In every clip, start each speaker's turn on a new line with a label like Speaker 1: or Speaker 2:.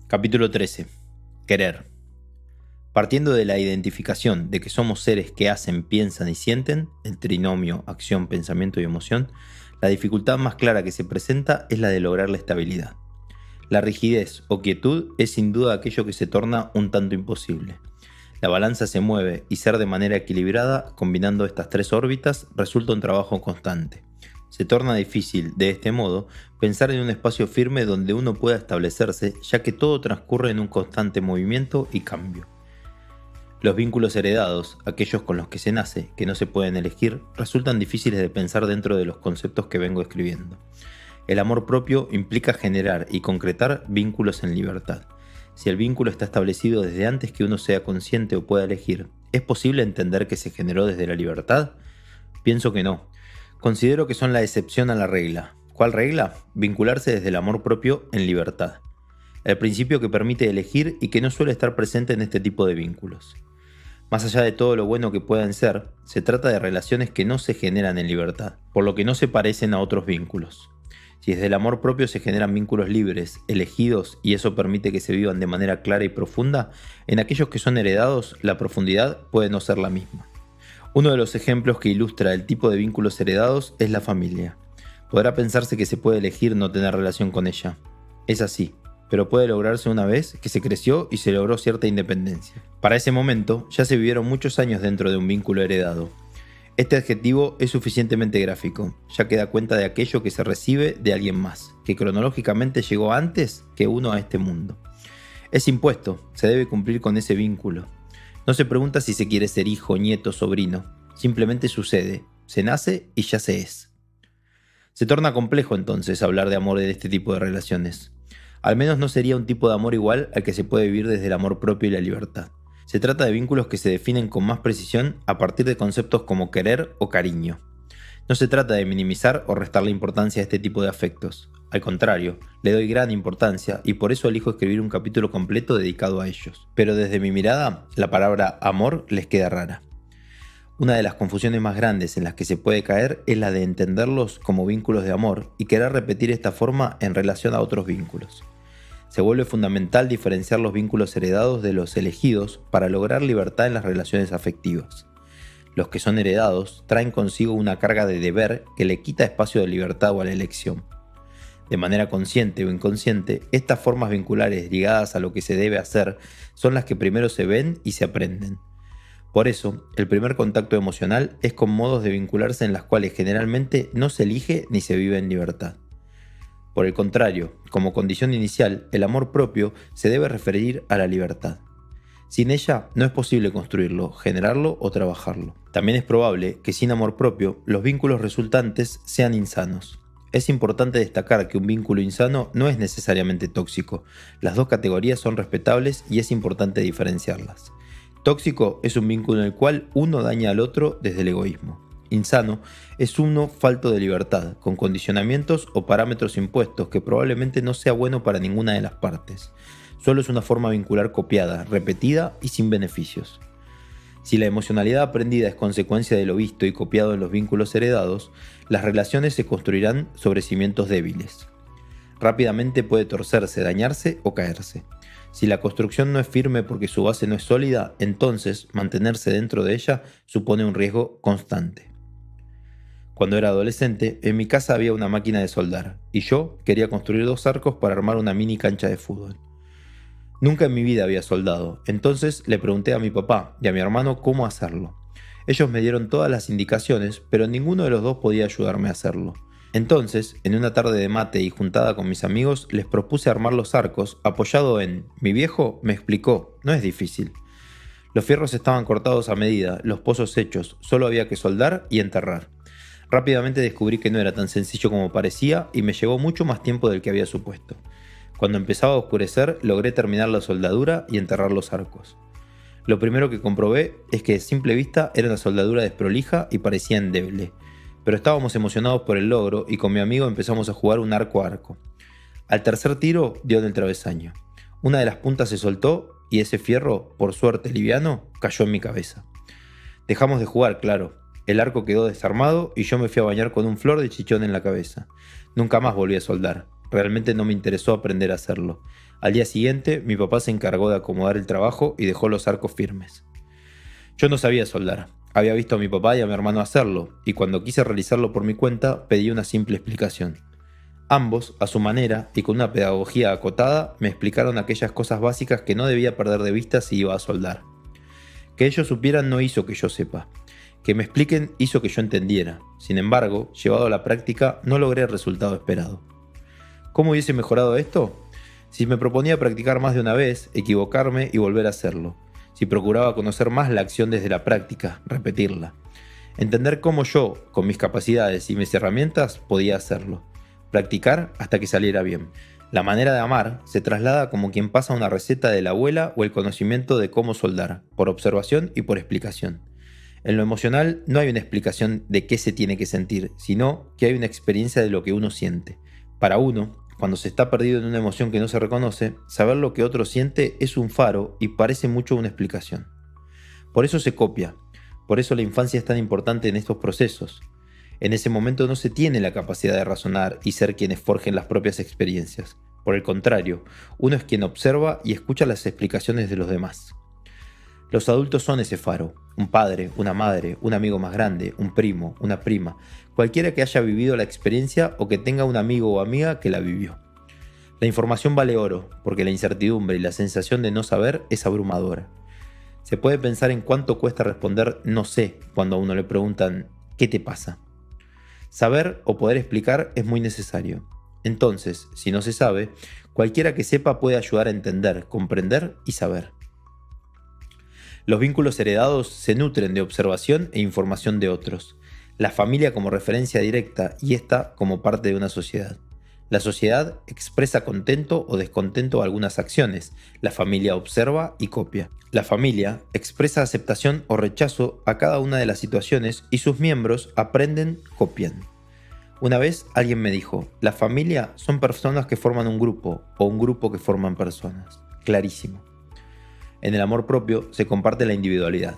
Speaker 1: Capítulo 13. Querer. Partiendo de la identificación de que somos seres que hacen, piensan y sienten, el trinomio acción, pensamiento y emoción, la dificultad más clara que se presenta es la de lograr la estabilidad. La rigidez o quietud es sin duda aquello que se torna un tanto imposible. La balanza se mueve y ser de manera equilibrada, combinando estas tres órbitas, resulta un trabajo constante. Se torna difícil, de este modo, pensar en un espacio firme donde uno pueda establecerse, ya que todo transcurre en un constante movimiento y cambio. Los vínculos heredados, aquellos con los que se nace, que no se pueden elegir, resultan difíciles de pensar dentro de los conceptos que vengo escribiendo. El amor propio implica generar y concretar vínculos en libertad. Si el vínculo está establecido desde antes que uno sea consciente o pueda elegir, ¿es posible entender que se generó desde la libertad? Pienso que no. Considero que son la excepción a la regla. ¿Cuál regla? Vincularse desde el amor propio en libertad. El principio que permite elegir y que no suele estar presente en este tipo de vínculos. Más allá de todo lo bueno que puedan ser, se trata de relaciones que no se generan en libertad, por lo que no se parecen a otros vínculos. Si desde el amor propio se generan vínculos libres, elegidos, y eso permite que se vivan de manera clara y profunda, en aquellos que son heredados, la profundidad puede no ser la misma. Uno de los ejemplos que ilustra el tipo de vínculos heredados es la familia. Podrá pensarse que se puede elegir no tener relación con ella. Es así, pero puede lograrse una vez que se creció y se logró cierta independencia. Para ese momento, ya se vivieron muchos años dentro de un vínculo heredado. Este adjetivo es suficientemente gráfico, ya que da cuenta de aquello que se recibe de alguien más, que cronológicamente llegó antes que uno a este mundo. Es impuesto, se debe cumplir con ese vínculo. No se pregunta si se quiere ser hijo, nieto, sobrino. Simplemente sucede, se nace y ya se es. Se torna complejo entonces hablar de amor en este tipo de relaciones. Al menos no sería un tipo de amor igual al que se puede vivir desde el amor propio y la libertad. Se trata de vínculos que se definen con más precisión a partir de conceptos como querer o cariño. No se trata de minimizar o restarle importancia a este tipo de afectos. Al contrario, le doy gran importancia y por eso elijo escribir un capítulo completo dedicado a ellos. Pero desde mi mirada, la palabra amor les queda rara. Una de las confusiones más grandes en las que se puede caer es la de entenderlos como vínculos de amor y querer repetir esta forma en relación a otros vínculos. Se vuelve fundamental diferenciar los vínculos heredados de los elegidos para lograr libertad en las relaciones afectivas. Los que son heredados traen consigo una carga de deber que le quita espacio de libertad o a la elección. De manera consciente o inconsciente, estas formas vinculares ligadas a lo que se debe hacer son las que primero se ven y se aprenden. Por eso, el primer contacto emocional es con modos de vincularse en las cuales generalmente no se elige ni se vive en libertad. Por el contrario, como condición inicial, el amor propio se debe referir a la libertad. Sin ella no es posible construirlo, generarlo o trabajarlo. También es probable que sin amor propio los vínculos resultantes sean insanos. Es importante destacar que un vínculo insano no es necesariamente tóxico. Las dos categorías son respetables y es importante diferenciarlas. Tóxico es un vínculo en el cual uno daña al otro desde el egoísmo. Insano es uno falto de libertad, con condicionamientos o parámetros impuestos que probablemente no sea bueno para ninguna de las partes. Solo es una forma vincular copiada, repetida y sin beneficios. Si la emocionalidad aprendida es consecuencia de lo visto y copiado en los vínculos heredados, las relaciones se construirán sobre cimientos débiles. Rápidamente puede torcerse, dañarse o caerse. Si la construcción no es firme porque su base no es sólida, entonces mantenerse dentro de ella supone un riesgo constante. Cuando era adolescente, en mi casa había una máquina de soldar, y yo quería construir 2 arcos para armar una mini cancha de fútbol. Nunca en mi vida había soldado, entonces le pregunté a mi papá y a mi hermano cómo hacerlo. Ellos me dieron todas las indicaciones, pero ninguno de los dos podía ayudarme a hacerlo. Entonces, en una tarde de mate y juntada con mis amigos, les propuse armar los arcos apoyado en... Mi viejo me explicó, no es difícil. Los fierros estaban cortados a medida, los pozos hechos, solo había que soldar y enterrar. Rápidamente descubrí que no era tan sencillo como parecía y me llevó mucho más tiempo del que había supuesto. Cuando empezaba a oscurecer, logré terminar la soldadura y enterrar los arcos. Lo primero que comprobé es que a simple vista era una soldadura desprolija y parecía endeble. Pero estábamos emocionados por el logro y con mi amigo empezamos a jugar un arco a arco. Al tercer tiro dio en el travesaño. Una de las puntas se soltó y ese fierro, por suerte liviano, cayó en mi cabeza. Dejamos de jugar, claro. El arco quedó desarmado y yo me fui a bañar con un flor de chichón en la cabeza. Nunca más volví a soldar. Realmente no me interesó aprender a hacerlo. Al día siguiente, mi papá se encargó de acomodar el trabajo y dejó los arcos firmes. Yo no sabía soldar. Había visto a mi papá y a mi hermano hacerlo, y cuando quise realizarlo por mi cuenta, pedí una simple explicación. Ambos, a su manera y con una pedagogía acotada, me explicaron aquellas cosas básicas que no debía perder de vista si iba a soldar. Que ellos supieran no hizo que yo sepa. Que me expliquen hizo que yo entendiera. Sin embargo, llevado a la práctica, no logré el resultado esperado. ¿Cómo hubiese mejorado esto? Si me proponía practicar más de una vez, equivocarme y volver a hacerlo. Si procuraba conocer más la acción desde la práctica, repetirla. Entender cómo yo, con mis capacidades y mis herramientas, podía hacerlo. Practicar hasta que saliera bien. La manera de amar se traslada como quien pasa una receta de la abuela o el conocimiento de cómo soldar, por observación y por explicación. En lo emocional no hay una explicación de qué se tiene que sentir, sino que hay una experiencia de lo que uno siente. Para uno, cuando se está perdido en una emoción que no se reconoce, saber lo que otro siente es un faro y parece mucho una explicación. Por eso se copia, por eso la infancia es tan importante en estos procesos. En ese momento no se tiene la capacidad de razonar y ser quienes forjen las propias experiencias. Por el contrario, uno es quien observa y escucha las explicaciones de los demás. Los adultos son ese faro, un padre, una madre, un amigo más grande, un primo, una prima, cualquiera que haya vivido la experiencia o que tenga un amigo o amiga que la vivió. La información vale oro, porque la incertidumbre y la sensación de no saber es abrumadora. Se puede pensar en cuánto cuesta responder no sé cuando a uno le preguntan ¿qué te pasa? Saber o poder explicar es muy necesario. Entonces, si no se sabe, cualquiera que sepa puede ayudar a entender, comprender y saber. Los vínculos heredados se nutren de observación e información de otros. La familia como referencia directa y esta como parte de una sociedad. La sociedad expresa contento o descontento a algunas acciones. La familia observa y copia. La familia expresa aceptación o rechazo a cada una de las situaciones y sus miembros aprenden, copian. Una vez alguien me dijo, la familia son personas que forman un grupo o un grupo que forman personas. Clarísimo. En el amor propio se comparte la individualidad.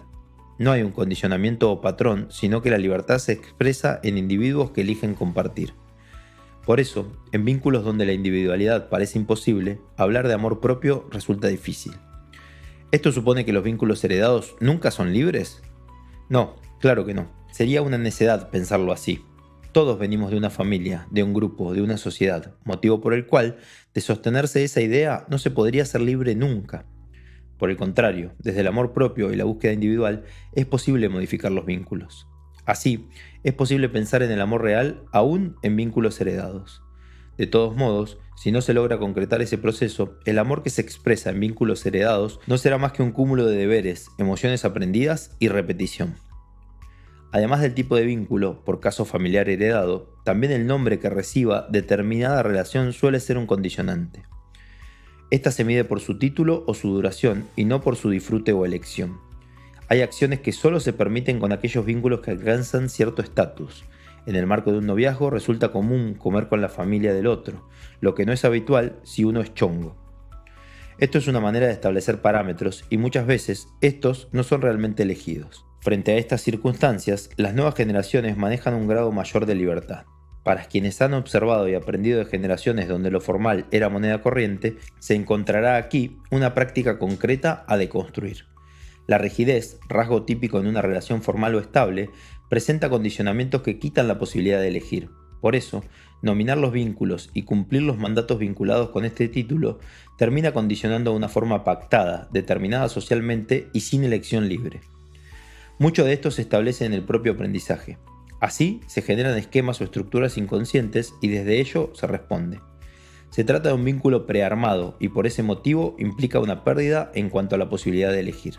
Speaker 1: No hay un condicionamiento o patrón, sino que la libertad se expresa en individuos que eligen compartir. Por eso, en vínculos donde la individualidad parece imposible, hablar de amor propio resulta difícil. ¿Esto supone que los vínculos heredados nunca son libres? No, claro que no. Sería una necedad pensarlo así. Todos venimos de una familia, de un grupo, de una sociedad, motivo por el cual, de sostenerse esa idea, no se podría ser libre nunca. Por el contrario, desde el amor propio y la búsqueda individual, es posible modificar los vínculos. Así, es posible pensar en el amor real aún en vínculos heredados. De todos modos, si no se logra concretar ese proceso, el amor que se expresa en vínculos heredados no será más que un cúmulo de deberes, emociones aprendidas y repetición. Además del tipo de vínculo, por caso familiar heredado, también el nombre que reciba determinada relación suele ser un condicionante. Esta se mide por su título o su duración y no por su disfrute o elección. Hay acciones que solo se permiten con aquellos vínculos que alcanzan cierto estatus. En el marco de un noviazgo resulta común comer con la familia del otro, lo que no es habitual si uno es chongo. Esto es una manera de establecer parámetros y muchas veces estos no son realmente elegidos. Frente a estas circunstancias, las nuevas generaciones manejan un grado mayor de libertad. Para quienes han observado y aprendido de generaciones donde lo formal era moneda corriente, se encontrará aquí una práctica concreta a deconstruir. La rigidez, rasgo típico en una relación formal o estable, presenta condicionamientos que quitan la posibilidad de elegir. Por eso, nominar los vínculos y cumplir los mandatos vinculados con este título termina condicionando de una forma pactada, determinada socialmente y sin elección libre. Mucho de esto se establece en el propio aprendizaje. Así se generan esquemas o estructuras inconscientes y desde ello se responde. Se trata de un vínculo prearmado y por ese motivo implica una pérdida en cuanto a la posibilidad de elegir.